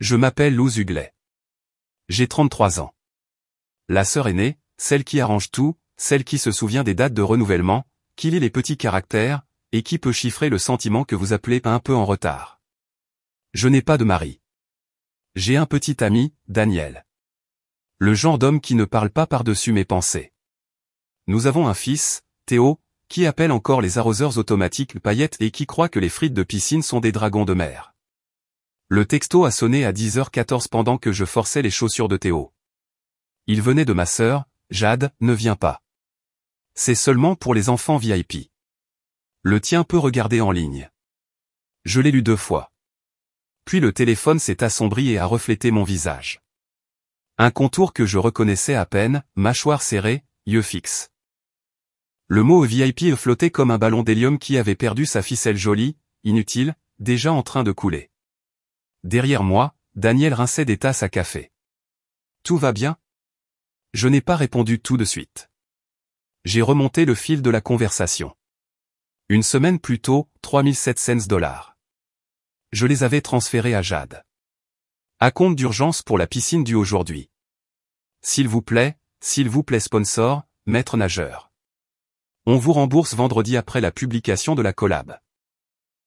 Je m'appelle Luz Huglet. J'ai 33 ans. La sœur aînée, celle qui arrange tout, celle qui se souvient des dates de renouvellement, qui lit les petits caractères, et qui peut chiffrer le sentiment que vous appelez un peu en retard. Je n'ai pas de mari. J'ai un petit ami, Daniel. Le genre d'homme qui ne parle pas par-dessus mes pensées. Nous avons un fils, Théo, qui appelle encore les arroseurs automatiques paillettes et qui croit que les frites de piscine sont des dragons de mer. Le texto a sonné à 10h14 pendant que je forçais les chaussures de Théo. Il venait de ma sœur, Jade, ne viens pas. C'est seulement pour les enfants VIP. Le tien peut regarder en ligne. Je l'ai lu 2 fois. Puis le téléphone s'est assombri et a reflété mon visage. Un contour que je reconnaissais à peine, mâchoire serrée, yeux fixes. Le mot VIP flottait comme un ballon d'hélium qui avait perdu sa ficelle jolie, inutile, déjà en train de couler. Derrière moi, Daniel rinçait des tasses à café. Tout va bien? Je n'ai pas répondu tout de suite. J'ai remonté le fil de la conversation. Une semaine plus tôt, 3700 $. Je les avais transférés à Jade. Acompte d'urgence pour la piscine due aujourd'hui. S'il vous plaît sponsor, maître nageur. On vous rembourse vendredi après la publication de la collab.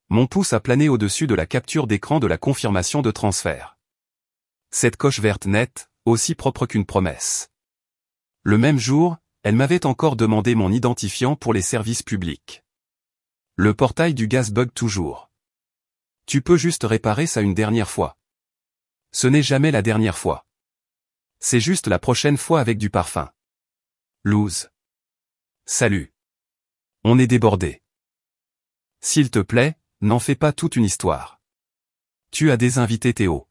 Mon pouce a plané au-dessus de la capture d'écran de la confirmation de transfert. Cette coche verte nette, aussi propre qu'une promesse. Le même jour, elle m'avait encore demandé mon identifiant pour les services publics. Le portail du gaz bug toujours. Tu peux juste réparer ça une dernière fois. Ce n'est jamais la dernière fois. C'est juste la prochaine fois avec du parfum. Luz. Salut. On est débordé. S'il te plaît, n'en fais pas toute une histoire. Tu as des invités Théo.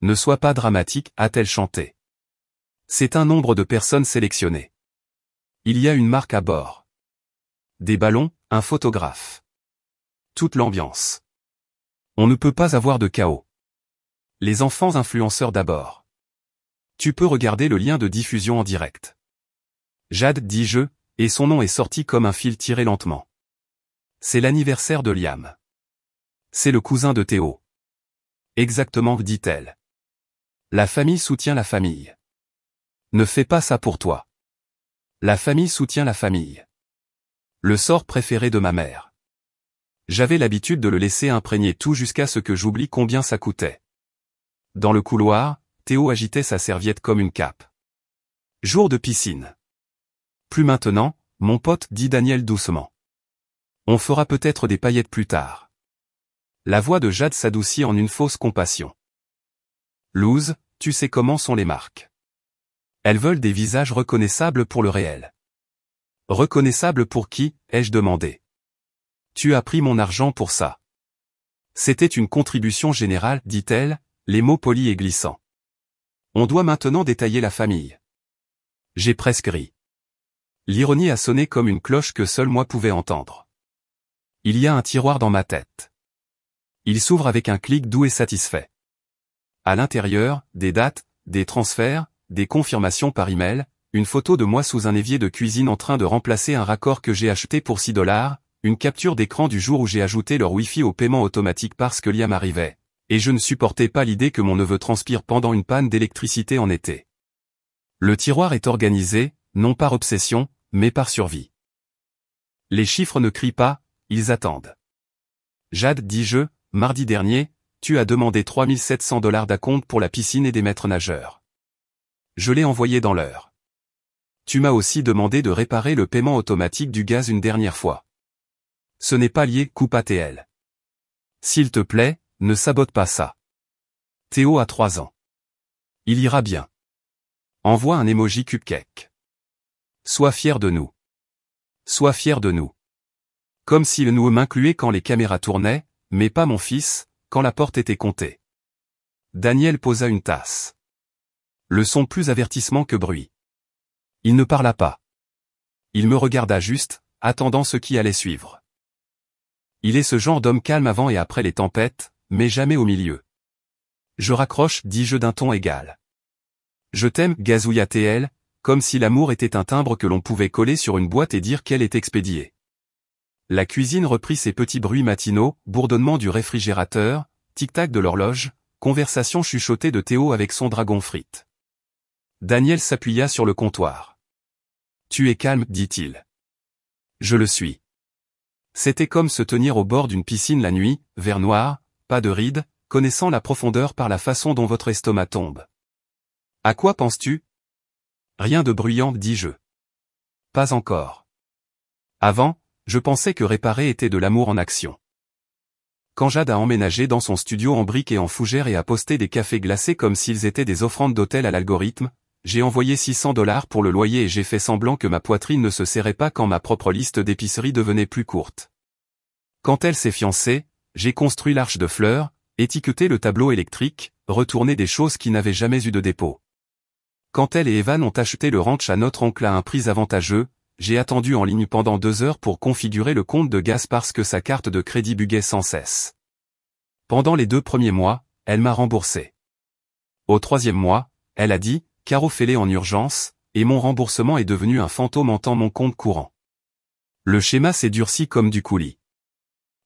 Ne sois pas dramatique, a-t-elle chanté. C'est un nombre de personnes sélectionnées. Il y a une marque à bord. Des ballons, un photographe. Toute l'ambiance. On ne peut pas avoir de chaos. Les enfants influenceurs d'abord. Tu peux regarder le lien de diffusion en direct. Jade dit je, et son nom est sorti comme un fil tiré lentement. C'est l'anniversaire de Liam. C'est le cousin de Théo. Exactement, dit-elle. La famille soutient la famille. Ne fais pas ça pour toi. La famille soutient la famille. Le sort préféré de ma mère. J'avais l'habitude de le laisser imprégner tout jusqu'à ce que j'oublie combien ça coûtait. Dans le couloir, Théo agitait sa serviette comme une cape. Jour de piscine. Plus maintenant, mon pote, dit Daniel doucement. On fera peut-être des paillettes plus tard. La voix de Jade s'adoucit en une fausse compassion. Luz, tu sais comment sont les marques. Elles veulent des visages reconnaissables pour le réel. Reconnaissables pour qui, ai-je demandé. Tu as pris mon argent pour ça. C'était une contribution générale, dit-elle, les mots polis et glissants. On doit maintenant détailler la famille. J'ai presque ri. L'ironie a sonné comme une cloche que seul moi pouvais entendre. Il y a un tiroir dans ma tête. Il s'ouvre avec un clic doux et satisfait. À l'intérieur, des dates, des transferts, des confirmations par email, une photo de moi sous un évier de cuisine en train de remplacer un raccord que j'ai acheté pour 6 $, une capture d'écran du jour où j'ai ajouté leur Wi-Fi au paiement automatique parce que Liam arrivait, et je ne supportais pas l'idée que mon neveu transpire pendant une panne d'électricité en été. Le tiroir est organisé, non par obsession, mais par survie. Les chiffres ne crient pas, ils attendent. Jade dit je, mardi dernier, tu as demandé 3700 $ d'acompte pour la piscine et des maîtres nageurs. Je l'ai envoyé dans l'heure. Tu m'as aussi demandé de réparer le paiement automatique du gaz une dernière fois. Ce n'est pas lié, coupe ATL. S'il te plaît, ne sabote pas ça. Théo a 3 ans. Il ira bien. Envoie un emoji cupcake. Sois fier de nous. Sois fier de nous. Comme si le nous m'incluait quand les caméras tournaient, mais pas mon fils, quand la porte était comptée. Daniel posa une tasse. Le son plus avertissement que bruit. Il ne parla pas. Il me regarda juste, attendant ce qui allait suivre. Il est ce genre d'homme calme avant et après les tempêtes, mais jamais au milieu. Je raccroche, dis-je d'un ton égal. Je t'aime, gazouilla TL, comme si l'amour était un timbre que l'on pouvait coller sur une boîte et dire qu'elle est expédiée. La cuisine reprit ses petits bruits matinaux, bourdonnement du réfrigérateur, tic-tac de l'horloge, conversation chuchotée de Théo avec son dragon frite. Daniel s'appuya sur le comptoir. Tu es calme, dit-il. Je le suis. C'était comme se tenir au bord d'une piscine la nuit, verre noir, pas de rides, connaissant la profondeur par la façon dont votre estomac tombe. À quoi penses-tu? Rien de bruyant, dis-je. Pas encore. Avant, je pensais que réparer était de l'amour en action. Quand Jade a emménagé dans son studio en briques et en fougères et a posté des cafés glacés comme s'ils étaient des offrandes d'hôtel à l'algorithme, j'ai envoyé $600 pour le loyer et j'ai fait semblant que ma poitrine ne se serrait pas quand ma propre liste d'épicerie devenait plus courte. Quand elle s'est fiancée, j'ai construit l'arche de fleurs, étiqueté le tableau électrique, retourné des choses qui n'avaient jamais eu de dépôt. Quand elle et Evan ont acheté le ranch à notre oncle à un prix avantageux, j'ai attendu en ligne pendant 2 heures pour configurer le compte de gaz parce que sa carte de crédit buguait sans cesse. Pendant les 2 premiers mois, elle m'a remboursé. Au 3e mois, elle a dit, Caro fais-les en urgence, et mon remboursement est devenu un fantôme hantant mon compte courant. Le schéma s'est durci comme du coulis.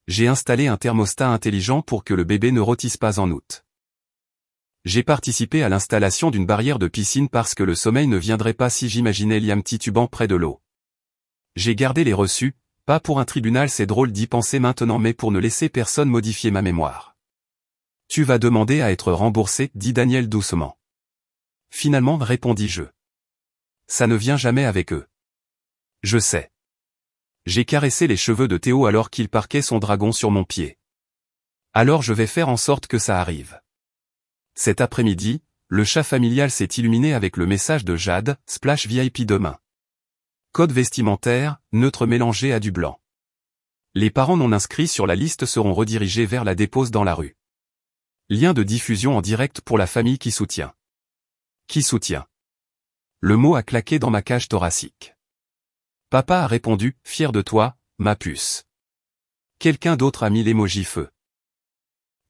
J'ai installé un thermostat intelligent pour que le bébé ne rôtisse pas en août. J'ai participé à l'installation d'une barrière de piscine parce que le sommeil ne viendrait pas si j'imaginais Liam titubant près de l'eau. J'ai gardé les reçus, pas pour un tribunal, c'est drôle d'y penser maintenant, mais pour ne laisser personne modifier ma mémoire. Tu vas demander à être remboursé, dit Daniel doucement. Finalement, répondis-je. Ça ne vient jamais avec eux. Je sais. J'ai caressé les cheveux de Théo alors qu'il parquait son dragon sur mon pied. Alors je vais faire en sorte que ça arrive. Cet après-midi, le chat familial s'est illuminé avec le message de Jade, Splash VIP demain. Code vestimentaire, neutre mélangé à du blanc. Les parents non inscrits sur la liste seront redirigés vers la dépose dans la rue. Lien de diffusion en direct pour la famille qui soutient. Qui soutient? Le mot a claqué dans ma cage thoracique. Papa a répondu, fier de toi, ma puce. Quelqu'un d'autre a mis l'émoji feu.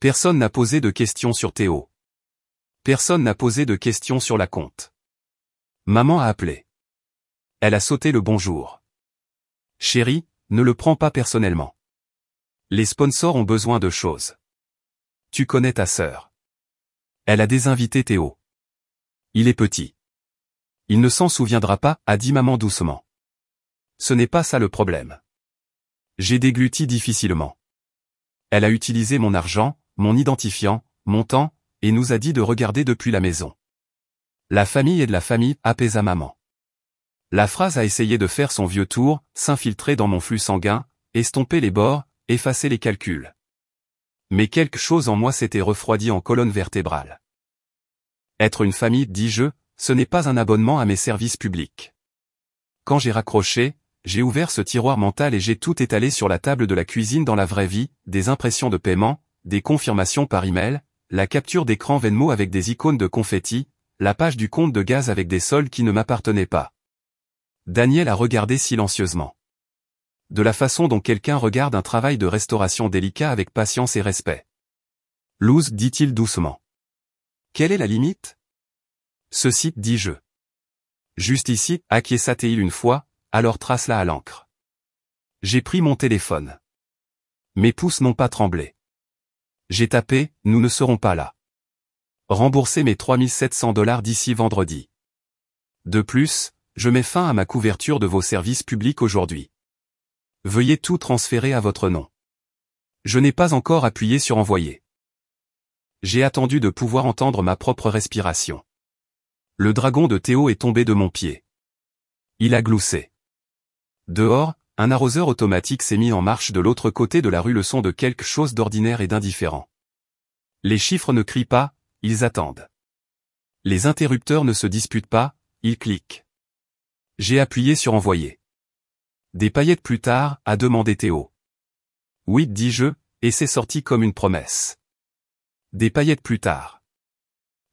Personne n'a posé de questions sur Théo. Personne n'a posé de questions sur la compte. Maman a appelé. Elle a sauté le bonjour. Chérie, ne le prends pas personnellement. Les sponsors ont besoin de choses. Tu connais ta sœur. Elle a désinvité Théo. Il est petit. Il ne s'en souviendra pas, a dit maman doucement. Ce n'est pas ça le problème. J'ai dégluti difficilement. Elle a utilisé mon argent, mon identifiant, mon temps, et nous a dit de regarder depuis la maison. La famille est de la famille, apaisa maman. La phrase a essayé de faire son vieux tour, s'infiltrer dans mon flux sanguin, estomper les bords, effacer les calculs. Mais quelque chose en moi s'était refroidi en colonne vertébrale. Être une famille, dis-je, ce n'est pas un abonnement à mes services publics. Quand j'ai raccroché, j'ai ouvert ce tiroir mental et j'ai tout étalé sur la table de la cuisine dans la vraie vie, des impressions de paiement, des confirmations par email, la capture d'écran Venmo avec des icônes de confetti, la page du compte de gaz avec des soldes qui ne m'appartenaient pas. Daniel a regardé silencieusement. De la façon dont quelqu'un regarde un travail de restauration délicat avec patience et respect. Luz, dit-il doucement. Quelle est la limite? Ceci, dis-je. Juste ici, acquiesça-t-il une fois, alors trace-la à l'encre. J'ai pris mon téléphone. Mes pouces n'ont pas tremblé. J'ai tapé, nous ne serons pas là. Remboursez mes $3700 d'ici vendredi. De plus, je mets fin à ma couverture de vos services publics aujourd'hui. Veuillez tout transférer à votre nom. Je n'ai pas encore appuyé sur envoyer. J'ai attendu de pouvoir entendre ma propre respiration. Le dragon de Théo est tombé de mon pied. Il a gloussé. Dehors, un arroseur automatique s'est mis en marche de l'autre côté de la rue, le son de quelque chose d'ordinaire et d'indifférent. Les chiffres ne crient pas, ils attendent. Les interrupteurs ne se disputent pas, ils cliquent. J'ai appuyé sur envoyer. Des paillettes plus tard, a demandé Théo. Oui, dis-je, et c'est sorti comme une promesse. Des paillettes plus tard.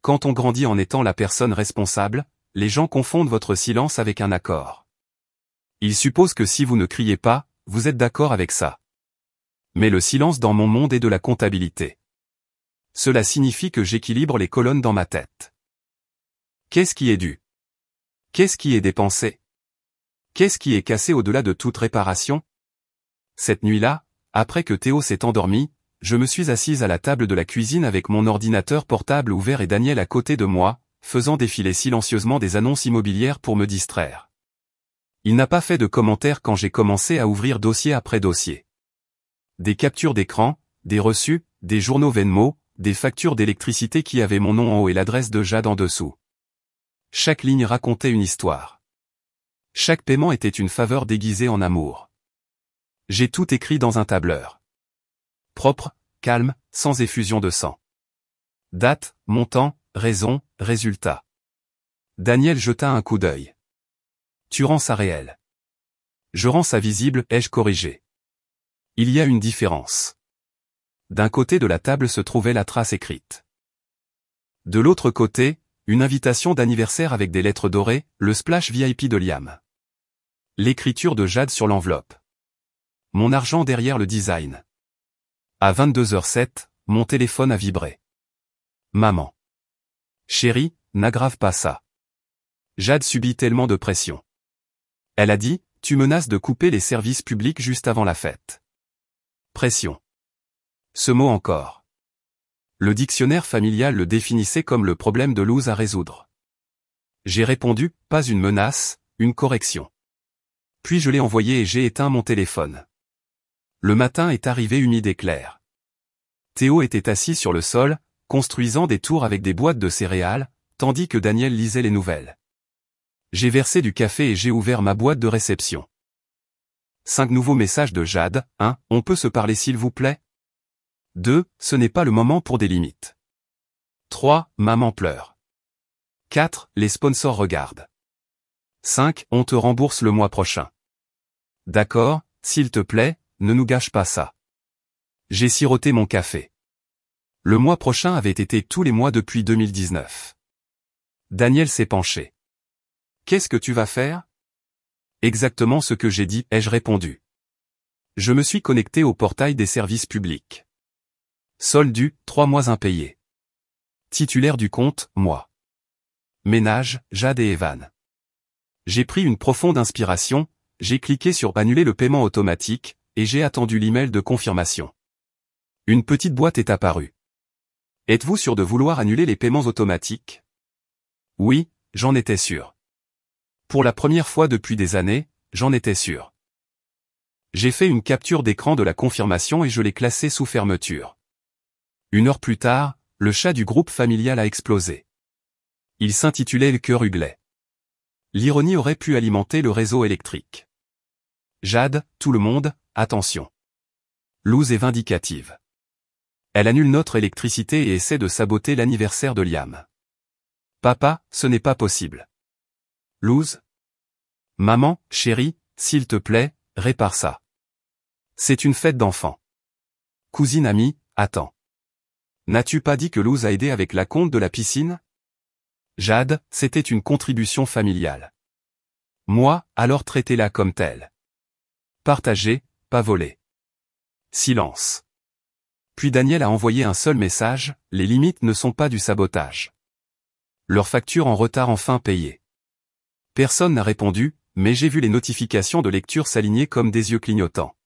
Quand on grandit en étant la personne responsable, les gens confondent votre silence avec un accord. Ils supposent que si vous ne criez pas, vous êtes d'accord avec ça. Mais le silence dans mon monde est de la comptabilité. Cela signifie que j'équilibre les colonnes dans ma tête. Qu'est-ce qui est dû? Qu'est-ce qui est dépensé? Qu'est-ce qui est cassé au-delà de toute réparation? Cette nuit-là, après que Théo s'est endormi, je me suis assise à la table de la cuisine avec mon ordinateur portable ouvert et Daniel à côté de moi, faisant défiler silencieusement des annonces immobilières pour me distraire. Il n'a pas fait de commentaires quand j'ai commencé à ouvrir dossier après dossier. Des captures d'écran, des reçus, des journaux Venmo, des factures d'électricité qui avaient mon nom en haut et l'adresse de Jade en dessous. Chaque ligne racontait une histoire. Chaque paiement était une faveur déguisée en amour. J'ai tout écrit dans un tableur. Propre, calme, sans effusion de sang. Date, montant, raison, résultat. Daniel jeta un coup d'œil. Tu rends ça réel. Je rends ça visible, ai-je corrigé. Il y a une différence. D'un côté de la table se trouvait la trace écrite. De l'autre côté, une invitation d'anniversaire avec des lettres dorées, le splash VIP de Liam. L'écriture de Jade sur l'enveloppe. Mon argent derrière le design. À 22h07, mon téléphone a vibré. Maman. Chérie, n'aggrave pas ça. Jade subit tellement de pression. Elle a dit, tu menaces de couper les services publics juste avant la fête. Pression. Ce mot encore. Le dictionnaire familial le définissait comme le problème de Luz à résoudre. J'ai répondu, pas une menace, une correction. Puis je l'ai envoyé et j'ai éteint mon téléphone. Le matin est arrivé une idée claire. Théo était assis sur le sol, construisant des tours avec des boîtes de céréales, tandis que Daniel lisait les nouvelles. J'ai versé du café et j'ai ouvert ma boîte de réception. 5 nouveaux messages de Jade. 1. On peut se parler s'il vous plaît? 2. Ce n'est pas le moment pour des limites. 3. Maman pleure. 4. Les sponsors regardent. 5. On te rembourse le mois prochain. D'accord, s'il te plaît, ne nous gâche pas ça. J'ai siroté mon café. Le mois prochain avait été tous les mois depuis 2019. Daniel s'est penché. Qu'est-ce que tu vas faire? Exactement ce que j'ai dit, ai-je répondu. Je me suis connecté au portail des services publics. Solde dû, 3 mois impayés. Titulaire du compte, moi. Ménage, Jade et Evan. J'ai pris une profonde inspiration, j'ai cliqué sur annuler le paiement automatique, et j'ai attendu l'email de confirmation. Une petite boîte est apparue. Êtes-vous sûr de vouloir annuler les paiements automatiques? Oui, j'en étais sûr. Pour la première fois depuis des années, j'en étais sûr. J'ai fait une capture d'écran de la confirmation et je l'ai classée sous fermeture. 1 heure plus tard, le chat du groupe familial a explosé. Il s'intitulait Le cœur huglait. L'ironie aurait pu alimenter le réseau électrique. Jade, tout le monde, attention. Luz est vindicative. Elle annule notre électricité et essaie de saboter l'anniversaire de Liam. Papa, ce n'est pas possible. Luz? Maman, chérie, s'il te plaît, répare ça. C'est une fête d'enfants. Cousine amie, attends. N'as-tu pas dit que Luz a aidé avec la compte de la piscine? Jade, c'était une contribution familiale. Moi, alors traitez-la comme telle. Partagez, pas voler. Silence. Puis Daniel a envoyé un seul message, les limites ne sont pas du sabotage. Leur facture en retard enfin payée. Personne n'a répondu, mais j'ai vu les notifications de lecture s'aligner comme des yeux clignotants.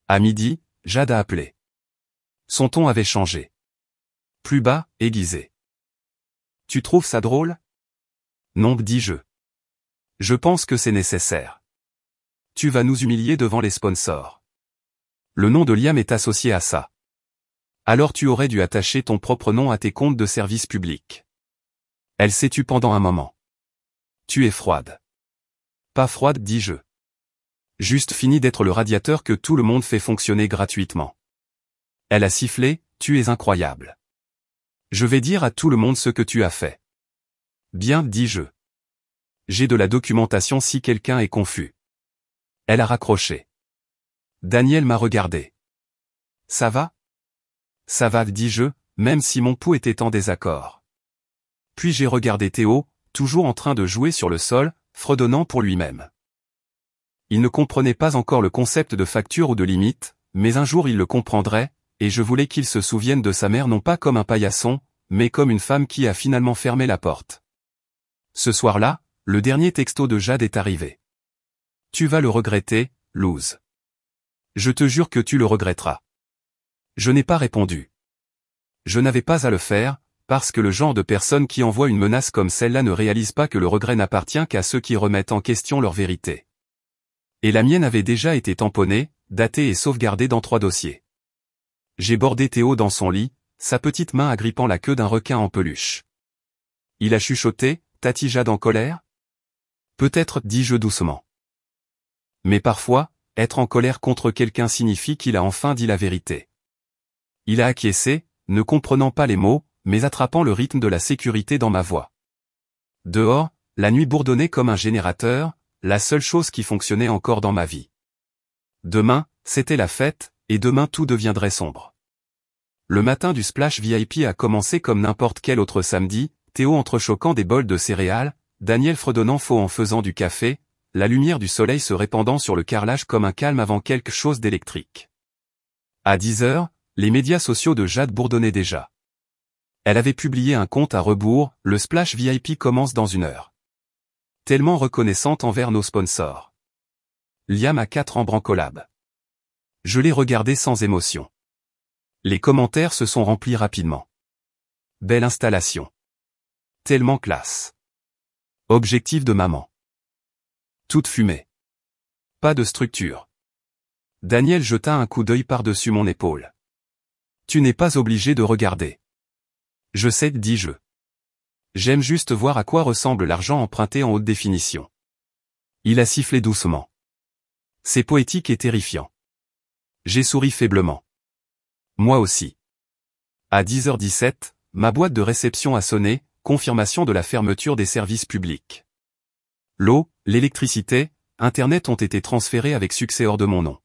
À midi, Jade a appelé. Son ton avait changé. Plus bas, aiguisé. Tu trouves ça drôle? Non, dis-je. Je pense que c'est nécessaire. Tu vas nous humilier devant les sponsors. Le nom de Liam est associé à ça. Alors tu aurais dû attacher ton propre nom à tes comptes de service public. Elle s'est tue pendant un moment. Tu es froide. Pas froide, dis-je. Juste fini d'être le radiateur que tout le monde fait fonctionner gratuitement. Elle a sifflé, tu es incroyable. Je vais dire à tout le monde ce que tu as fait. Bien, dis-je. J'ai de la documentation si quelqu'un est confus. Elle a raccroché. Daniel m'a regardé. Ça va? Ça va, dis-je, même si mon pouls était en désaccord. Puis j'ai regardé Théo, toujours en train de jouer sur le sol, fredonnant pour lui-même. Il ne comprenait pas encore le concept de facture ou de limite, mais un jour il le comprendrait, et je voulais qu'il se souvienne de sa mère non pas comme un paillasson, mais comme une femme qui a finalement fermé la porte. Ce soir-là, le dernier texto de Jade est arrivé. Tu vas le regretter, Luz. Je te jure que tu le regretteras. Je n'ai pas répondu. Je n'avais pas à le faire, parce que le genre de personne qui envoie une menace comme celle-là ne réalise pas que le regret n'appartient qu'à ceux qui remettent en question leur vérité. Et la mienne avait déjà été tamponnée, datée et sauvegardée dans 3 dossiers. J'ai bordé Théo dans son lit, sa petite main agrippant la queue d'un requin en peluche. Il a chuchoté, tâtit Jade en colère? Peut-être, dis-je doucement. Mais parfois, être en colère contre quelqu'un signifie qu'il a enfin dit la vérité. Il a acquiescé, ne comprenant pas les mots, mais attrapant le rythme de la sécurité dans ma voix. Dehors, la nuit bourdonnait comme un générateur, la seule chose qui fonctionnait encore dans ma vie. Demain, c'était la fête, et demain tout deviendrait sombre. Le matin du Splash VIP a commencé comme n'importe quel autre samedi, Théo entrechoquant des bols de céréales, Daniel fredonnant faux en faisant du café, la lumière du soleil se répandant sur le carrelage comme un calme avant quelque chose d'électrique. À 10 heures, les médias sociaux de Jade bourdonnaient déjà. Elle avait publié un compte à rebours, le Splash VIP commence dans 1 heure. Tellement reconnaissante envers nos sponsors. Liam a 4 ans brancolab. Je l'ai regardé sans émotion. Les commentaires se sont remplis rapidement. Belle installation. Tellement classe. Objectif de maman. Toute fumée. Pas de structure. Daniel jeta un coup d'œil par-dessus mon épaule. Tu n'es pas obligé de regarder. Je sais, dis-je. J'aime juste voir à quoi ressemble l'argent emprunté en haute définition. Il a sifflé doucement. C'est poétique et terrifiant. J'ai souri faiblement. Moi aussi. À 10h17, ma boîte de réception a sonné, confirmation de la fermeture des services publics. L'eau, l'électricité, Internet ont été transférés avec succès hors de mon nom.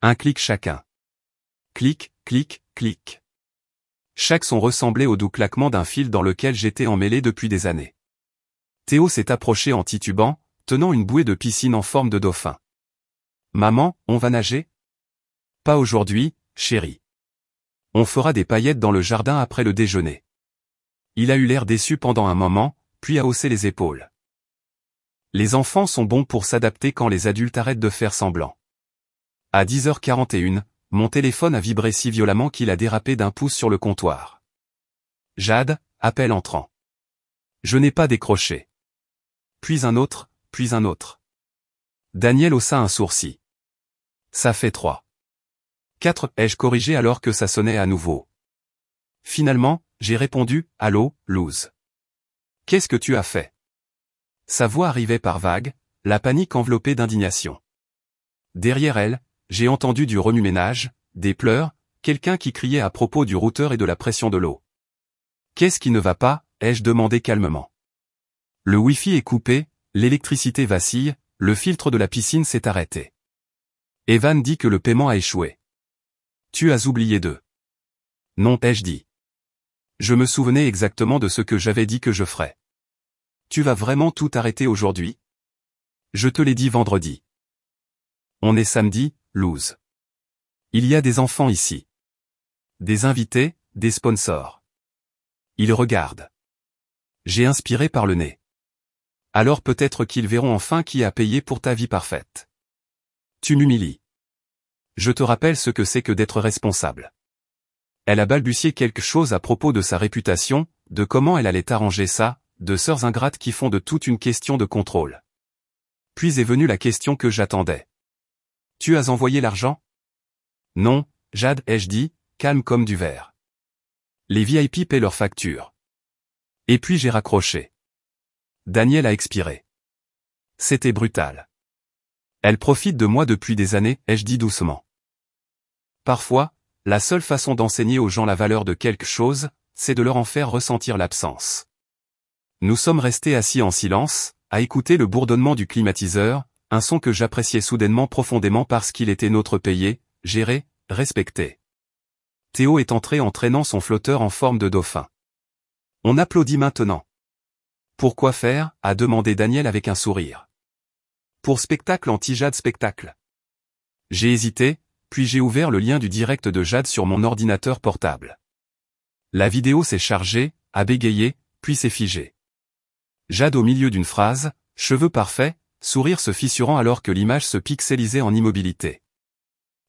Un clic chacun. Clic, clic, clic. Chaque son ressemblait au doux claquement d'un fil dans lequel j'étais emmêlé depuis des années. Théo s'est approché en titubant, tenant une bouée de piscine en forme de dauphin. Maman, on va nager? Pas aujourd'hui, chérie. On fera des paillettes dans le jardin après le déjeuner. Il a eu l'air déçu pendant un moment, puis a haussé les épaules. Les enfants sont bons pour s'adapter quand les adultes arrêtent de faire semblant. À 10h41, mon téléphone a vibré si violemment qu'il a dérapé d'1 pouce sur le comptoir. Jade, appel entrant. Je n'ai pas décroché. Puis un autre, puis un autre. Daniel haussa un sourcil. Ça fait 3. 4, ai-je corrigé alors que ça sonnait à nouveau. Finalement, j'ai répondu, allô, Luz. Qu'est-ce que tu as fait? Sa voix arrivait par vagues, la panique enveloppée d'indignation. Derrière elle, j'ai entendu du remue-ménage, des pleurs, quelqu'un qui criait à propos du routeur et de la pression de l'eau. Qu'est-ce qui ne va pas, ai-je demandé calmement. Le Wi-Fi est coupé, l'électricité vacille, le filtre de la piscine s'est arrêté. Evan dit que le paiement a échoué. Tu as oublié de. Non, ai-je dit. Je me souvenais exactement de ce que j'avais dit que je ferais. Tu vas vraiment tout arrêter aujourd'hui? Je te l'ai dit vendredi. On est samedi, Luz. Il y a des enfants ici. Des invités, des sponsors. Ils regardent. J'ai inspiré par le nez. Alors peut-être qu'ils verront enfin qui a payé pour ta vie parfaite. Tu m'humilies. Je te rappelle ce que c'est que d'être responsable. Elle a balbutié quelque chose à propos de sa réputation, de comment elle allait arranger ça, de sœurs ingrates qui font de toute une question de contrôle. Puis est venue la question que j'attendais. Tu as envoyé l'argent? Non, Jade, ai-je dit, calme comme du verre. Les VIP paient leurs factures. Et puis j'ai raccroché. Daniel a expiré. C'était brutal. Elle profite de moi depuis des années, ai-je dit doucement. Parfois, la seule façon d'enseigner aux gens la valeur de quelque chose, c'est de leur en faire ressentir l'absence. Nous sommes restés assis en silence, à écouter le bourdonnement du climatiseur, un son que j'appréciais soudainement profondément parce qu'il était notre payé, géré, respecté. Théo est entré en traînant son flotteur en forme de dauphin. On applaudit maintenant. Pourquoi faire? A demandé Daniel avec un sourire. Pour spectacle anti-Jade spectacle. J'ai hésité, puis j'ai ouvert le lien du direct de Jade sur mon ordinateur portable. La vidéo s'est chargée, a bégayé, puis s'est figée. Jade au milieu d'une phrase, cheveux parfaits, sourire se fissurant alors que l'image se pixelisait en immobilité.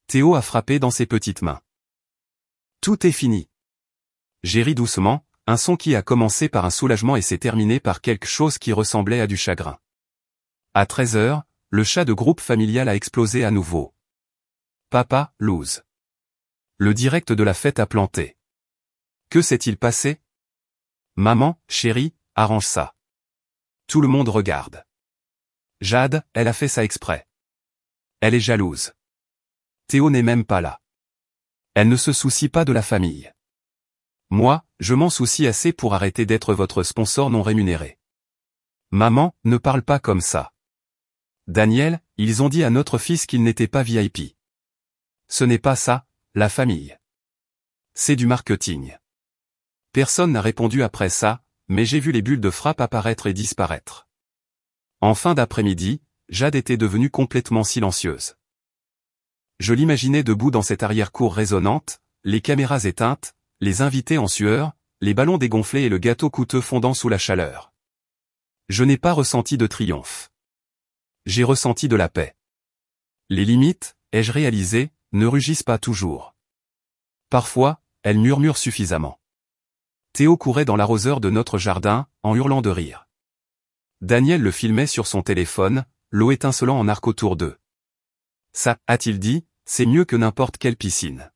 Théo a frappé dans ses petites mains. Tout est fini. J'ai ri doucement, un son qui a commencé par un soulagement et s'est terminé par quelque chose qui ressemblait à du chagrin. À 13h, le chat de groupe familial a explosé à nouveau. Papa, lose. Le direct de la fête a planté. Que s'est-il passé? Maman, chérie, arrange ça. Tout le monde regarde. Jade, elle a fait ça exprès. Elle est jalouse. Théo n'est même pas là. Elle ne se soucie pas de la famille. Moi, je m'en soucie assez pour arrêter d'être votre sponsor non rémunéré. Maman, ne parle pas comme ça. Daniel, ils ont dit à notre fils qu'il n'était pas VIP. Ce n'est pas ça, la famille. C'est du marketing. Personne n'a répondu après ça, mais j'ai vu les bulles de frappe apparaître et disparaître. En fin d'après-midi, Jade était devenue complètement silencieuse. Je l'imaginais debout dans cette arrière-cour résonnante, les caméras éteintes, les invités en sueur, les ballons dégonflés et le gâteau coûteux fondant sous la chaleur. Je n'ai pas ressenti de triomphe. J'ai ressenti de la paix. Les limites, ai-je réalisé, ne rugissent pas toujours. Parfois, elles murmurent suffisamment. Théo courait dans l'arroseur de notre jardin, en hurlant de rire. Daniel le filmait sur son téléphone, l'eau étincelant en arc autour d'eux. Ça, a-t-il dit, c'est mieux que n'importe quelle piscine.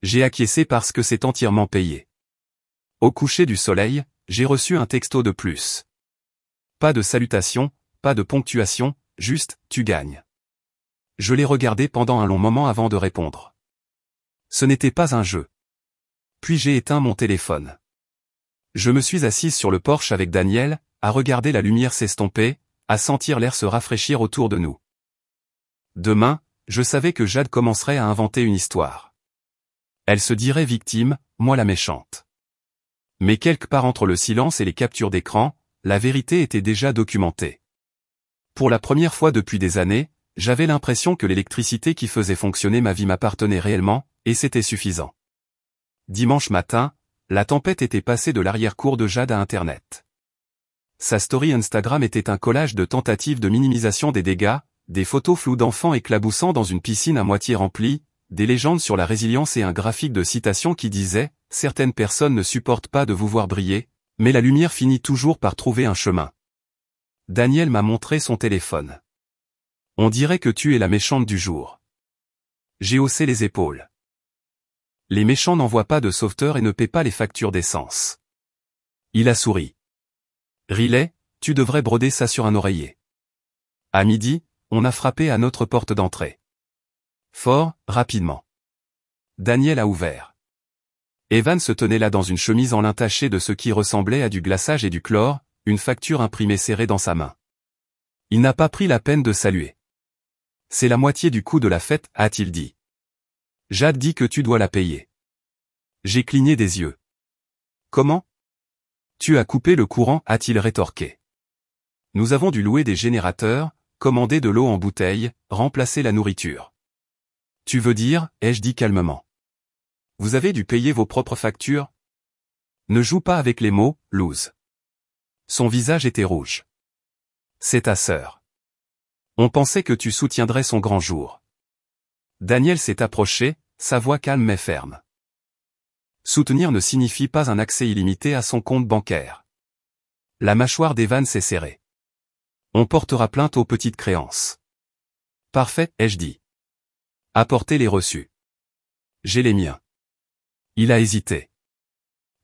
J'ai acquiescé parce que c'est entièrement payé. Au coucher du soleil, j'ai reçu un texto de plus. Pas de salutation, pas de ponctuation, juste, tu gagnes. Je l'ai regardé pendant un long moment avant de répondre. Ce n'était pas un jeu. Puis j'ai éteint mon téléphone. Je me suis assise sur le porche avec Daniel, à regarder la lumière s'estomper, à sentir l'air se rafraîchir autour de nous. Demain, je savais que Jade commencerait à inventer une histoire. Elle se dirait victime, moi la méchante. Mais quelque part entre le silence et les captures d'écran, la vérité était déjà documentée. Pour la première fois depuis des années, j'avais l'impression que l'électricité qui faisait fonctionner ma vie m'appartenait réellement, et c'était suffisant. Dimanche matin, la tempête était passée de l'arrière-cour de Jade à Internet. Sa story Instagram était un collage de tentatives de minimisation des dégâts, des photos floues d'enfants éclaboussant dans une piscine à moitié remplie, des légendes sur la résilience et un graphique de citation qui disait « Certaines personnes ne supportent pas de vous voir briller, mais la lumière finit toujours par trouver un chemin. » Daniel m'a montré son téléphone. On dirait que tu es la méchante du jour. J'ai haussé les épaules. Les méchants n'envoient pas de sauveteurs et ne paient pas les factures d'essence. Il a souri. Riley, tu devrais broder ça sur un oreiller. À midi, on a frappé à notre porte d'entrée. Fort, rapidement. Daniel a ouvert. Evan se tenait là dans une chemise en lin taché de ce qui ressemblait à du glaçage et du chlore, une facture imprimée serrée dans sa main. Il n'a pas pris la peine de saluer. C'est la moitié du coût de la fête, a-t-il dit. Jade dit que tu dois la payer. J'ai cligné des yeux. Comment? Tu as coupé le courant, a-t-il rétorqué. Nous avons dû louer des générateurs, commander de l'eau en bouteille, remplacer la nourriture. Tu veux dire, ai-je dit calmement. Vous avez dû payer vos propres factures? Ne joue pas avec les mots, lose. Son visage était rouge. C'est ta sœur. On pensait que tu soutiendrais son grand jour. Daniel s'est approché, sa voix calme mais ferme. Soutenir ne signifie pas un accès illimité à son compte bancaire. La mâchoire d'Evan s'est serrée. On portera plainte aux petites créances. Parfait, ai-je dit. Apportez les reçus. J'ai les miens. Il a hésité.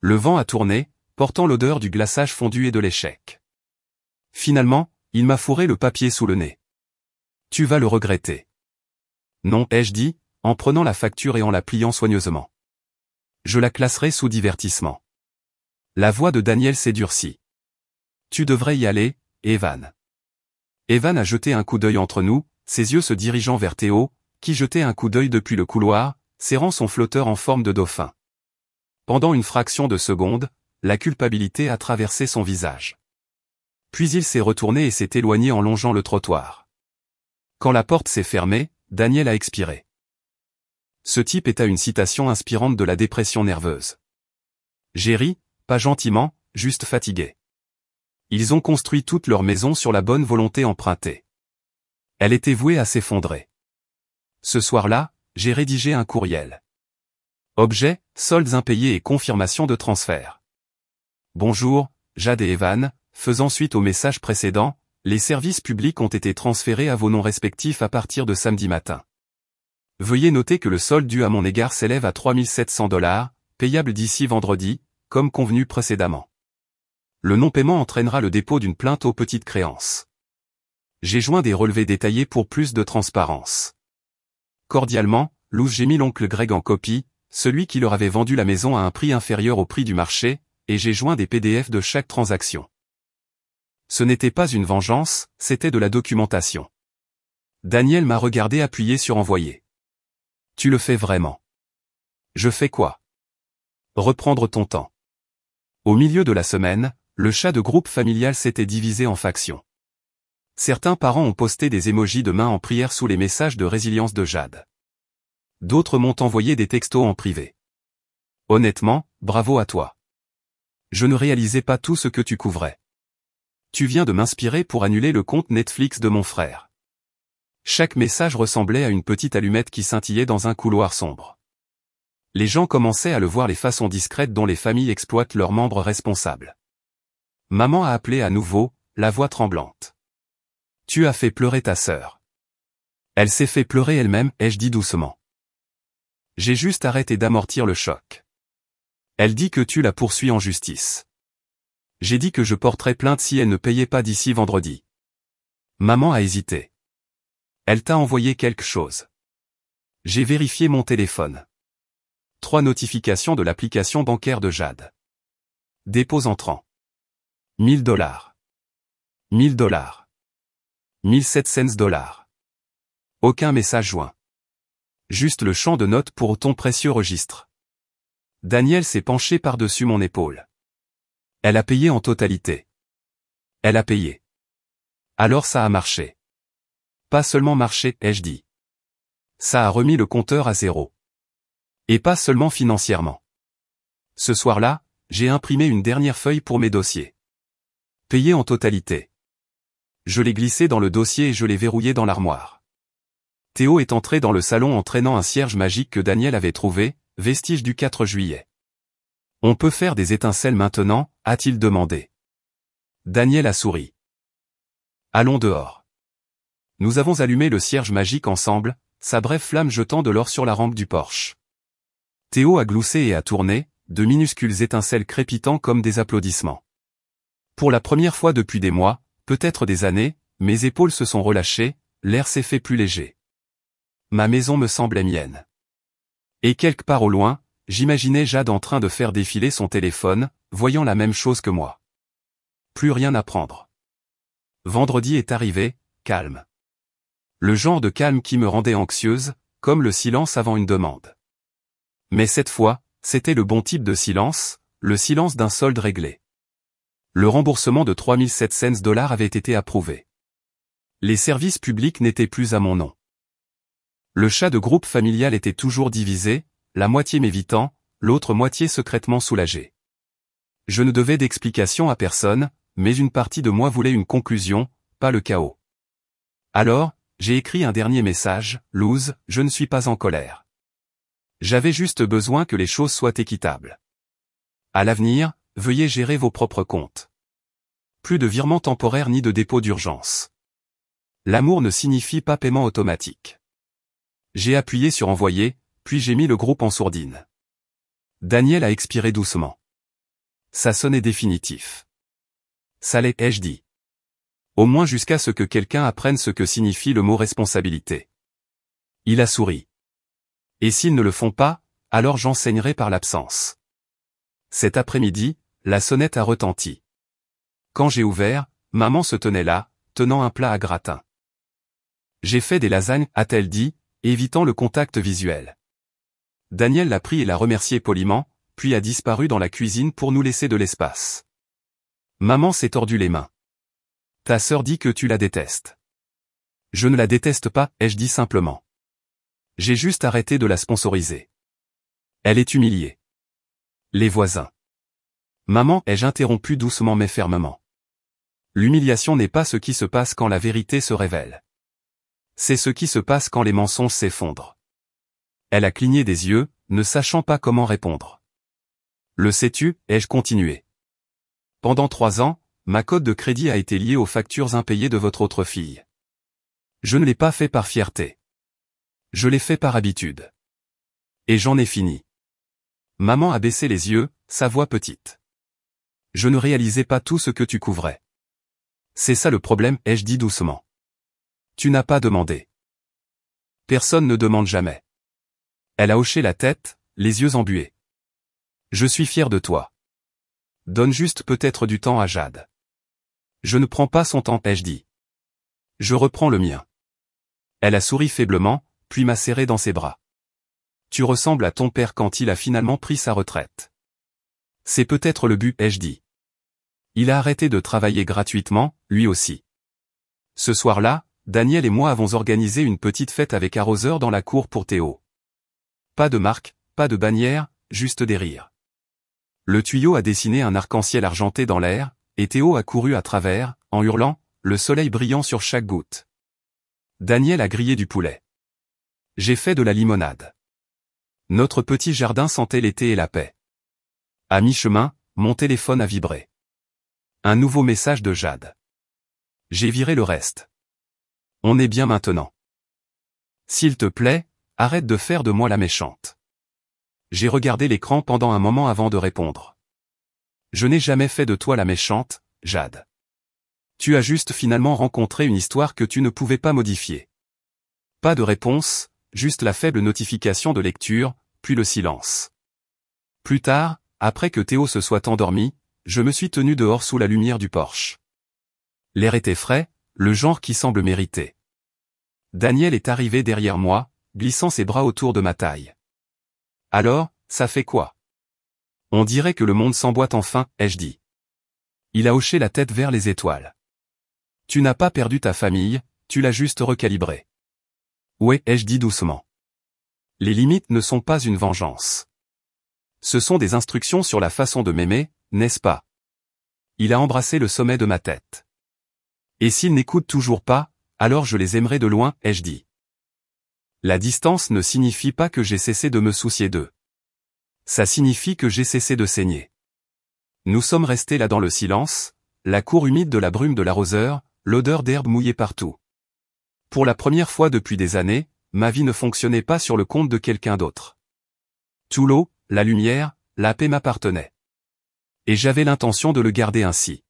Le vent a tourné, portant l'odeur du glaçage fondu et de l'échec. Finalement, il m'a fourré le papier sous le nez. Tu vas le regretter. Non, ai-je dit, en prenant la facture et en la pliant soigneusement. Je la classerai sous divertissement. La voix de Daniel s'est durcie. Tu devrais y aller, Evan. Evan a jeté un coup d'œil entre nous, ses yeux se dirigeant vers Théo, qui jetait un coup d'œil depuis le couloir, serrant son flotteur en forme de dauphin. Pendant une fraction de seconde, la culpabilité a traversé son visage. Puis il s'est retourné et s'est éloigné en longeant le trottoir. Quand la porte s'est fermée, Daniel a expiré. Ce type est à une citation inspirante de la dépression nerveuse. J'ai ri, pas gentiment, juste fatigué. Ils ont construit toute leur maison sur la bonne volonté empruntée. Elle était vouée à s'effondrer. Ce soir-là, j'ai rédigé un courriel. Objet, soldes impayés et confirmation de transfert. Bonjour, Jade et Evan, faisant suite au message précédent, les services publics ont été transférés à vos noms respectifs à partir de samedi matin. Veuillez noter que le solde dû à mon égard s'élève à $3 700, payable d'ici vendredi, comme convenu précédemment. Le non-paiement entraînera le dépôt d'une plainte aux petites créances. J'ai joint des relevés détaillés pour plus de transparence. Cordialement, Luz. J'ai mis l'oncle Greg en copie, celui qui leur avait vendu la maison à un prix inférieur au prix du marché, et j'ai joint des PDF de chaque transaction. Ce n'était pas une vengeance, c'était de la documentation. Daniel m'a regardé appuyé sur envoyer. Tu le fais vraiment. Je fais quoi? Reprendre ton temps. Au milieu de la semaine, le chat de groupe familial s'était divisé en factions. Certains parents ont posté des émojis de main en prière sous les messages de résilience de Jade. D'autres m'ont envoyé des textos en privé. Honnêtement, bravo à toi. Je ne réalisais pas tout ce que tu couvrais. Tu viens de m'inspirer pour annuler le compte Netflix de mon frère. Chaque message ressemblait à une petite allumette qui scintillait dans un couloir sombre. Les gens commençaient à le voir les façons discrètes dont les familles exploitent leurs membres responsables. Maman a appelé à nouveau, la voix tremblante. Tu as fait pleurer ta sœur. Elle s'est fait pleurer elle-même, ai-je dit doucement. J'ai juste arrêté d'amortir le choc. Elle dit que tu la poursuis en justice. J'ai dit que je porterais plainte si elle ne payait pas d'ici vendredi. Maman a hésité. Elle t'a envoyé quelque chose. J'ai vérifié mon téléphone. 3 notifications de l'application bancaire de Jade. Dépôt entrant. $1000. $1000. $1700. Aucun message joint. Juste le champ de notes pour ton précieux registre. Daniel s'est penché par-dessus mon épaule. Elle a payé en totalité. Elle a payé. Alors ça a marché. Pas seulement marché, ai-je dit. Ça a remis le compteur à zéro. Et pas seulement financièrement. Ce soir-là, j'ai imprimé une dernière feuille pour mes dossiers. Payé en totalité. Je l'ai glissé dans le dossier et je l'ai verrouillé dans l'armoire. Théo est entré dans le salon en traînant un cierge magique que Daniel avait trouvé, vestige du 4 juillet. On peut faire des étincelles maintenant, a-t-il demandé. Daniel a souri. Allons dehors. Nous avons allumé le cierge magique ensemble, sa brève flamme jetant de l'or sur la rampe du porche. Théo a gloussé et a tourné, de minuscules étincelles crépitant comme des applaudissements. Pour la première fois depuis des mois, peut-être des années, mes épaules se sont relâchées, l'air s'est fait plus léger. Ma maison me semblait mienne. Et quelque part au loin, j'imaginais Jade en train de faire défiler son téléphone, voyant la même chose que moi. Plus rien à prendre. Vendredi est arrivé, calme. Le genre de calme qui me rendait anxieuse, comme le silence avant une demande. Mais cette fois, c'était le bon type de silence, le silence d'un solde réglé. Le remboursement de $3700 avait été approuvé. Les services publics n'étaient plus à mon nom. Le chat de groupe familial était toujours divisé, la moitié m'évitant, l'autre moitié secrètement soulagée. Je ne devais d'explication à personne, mais une partie de moi voulait une conclusion, pas le chaos. Alors, j'ai écrit un dernier message, Luz, je ne suis pas en colère. J'avais juste besoin que les choses soient équitables. À l'avenir, veuillez gérer vos propres comptes. Plus de virements temporaires ni de dépôt d'urgence. L'amour ne signifie pas paiement automatique. J'ai appuyé sur envoyer, puis j'ai mis le groupe en sourdine. Daniel a expiré doucement. Ça sonnait définitif. Ça l'est, ai-je dit. Au moins jusqu'à ce que quelqu'un apprenne ce que signifie le mot responsabilité. Il a souri. Et s'ils ne le font pas, alors j'enseignerai par l'absence. Cet après-midi, la sonnette a retenti. Quand j'ai ouvert, maman se tenait là, tenant un plat à gratin. J'ai fait des lasagnes, a-t-elle dit, évitant le contact visuel. Daniel l'a pris et l'a remercié poliment, puis a disparu dans la cuisine pour nous laisser de l'espace. Maman s'est tordu les mains. Ta sœur dit que tu la détestes. Je ne la déteste pas, ai-je dit simplement. J'ai juste arrêté de la sponsoriser. Elle est humiliée. Les voisins. Maman, ai-je interrompu doucement mais fermement. L'humiliation n'est pas ce qui se passe quand la vérité se révèle. C'est ce qui se passe quand les mensonges s'effondrent. Elle a cligné des yeux, ne sachant pas comment répondre. Le sais-tu, ai-je continué. Pendant 3 ans, ma cote de crédit a été liée aux factures impayées de votre autre fille. Je ne l'ai pas fait par fierté. Je l'ai fait par habitude. Et j'en ai fini. Maman a baissé les yeux, sa voix petite. Je ne réalisais pas tout ce que tu couvrais. C'est ça le problème, ai-je dit doucement. Tu n'as pas demandé. Personne ne demande jamais. Elle a hoché la tête, les yeux embués. Je suis fier de toi. Donne juste peut-être du temps à Jade. Je ne prends pas son temps, ai-je dit. Je reprends le mien. Elle a souri faiblement, puis m'a serré dans ses bras. Tu ressembles à ton père quand il a finalement pris sa retraite. C'est peut-être le but, ai-je dit. Il a arrêté de travailler gratuitement, lui aussi. Ce soir-là, Daniel et moi avons organisé une petite fête avec arroseur dans la cour pour Théo. Pas de marque, pas de bannière, juste des rires. Le tuyau a dessiné un arc-en-ciel argenté dans l'air, et Théo a couru à travers, en hurlant, le soleil brillant sur chaque goutte. Daniel a grillé du poulet. J'ai fait de la limonade. Notre petit jardin sentait l'été et la paix. À mi-chemin, mon téléphone a vibré. Un nouveau message de Jade. J'ai viré le reste. On est bien maintenant. S'il te plaît, arrête de faire de moi la méchante. J'ai regardé l'écran pendant un moment avant de répondre. Je n'ai jamais fait de toi la méchante, Jade. Tu as juste finalement rencontré une histoire que tu ne pouvais pas modifier. Pas de réponse, juste la faible notification de lecture, puis le silence. Plus tard, après que Théo se soit endormi, je me suis tenu dehors sous la lumière du porche. L'air était frais, le genre qui semble mériter. Daniel est arrivé derrière moi, glissant ses bras autour de ma taille. Alors, ça fait quoi? On dirait que le monde s'emboîte enfin, ai-je dit. Il a hoché la tête vers les étoiles. Tu n'as pas perdu ta famille, tu l'as juste recalibrée. Ouais, ai-je dit doucement. Les limites ne sont pas une vengeance. Ce sont des instructions sur la façon de m'aimer, n'est-ce pas? Il a embrassé le sommet de ma tête. Et s'ils n'écoutent toujours pas, alors je les aimerai de loin, ai-je dit. La distance ne signifie pas que j'ai cessé de me soucier d'eux. Ça signifie que j'ai cessé de saigner. Nous sommes restés là dans le silence, la cour humide de la brume de l'arroseur, l'odeur d'herbe mouillée partout. Pour la première fois depuis des années, ma vie ne fonctionnait pas sur le compte de quelqu'un d'autre. Tout l'eau, la lumière, la paix m'appartenaient. Et j'avais l'intention de le garder ainsi.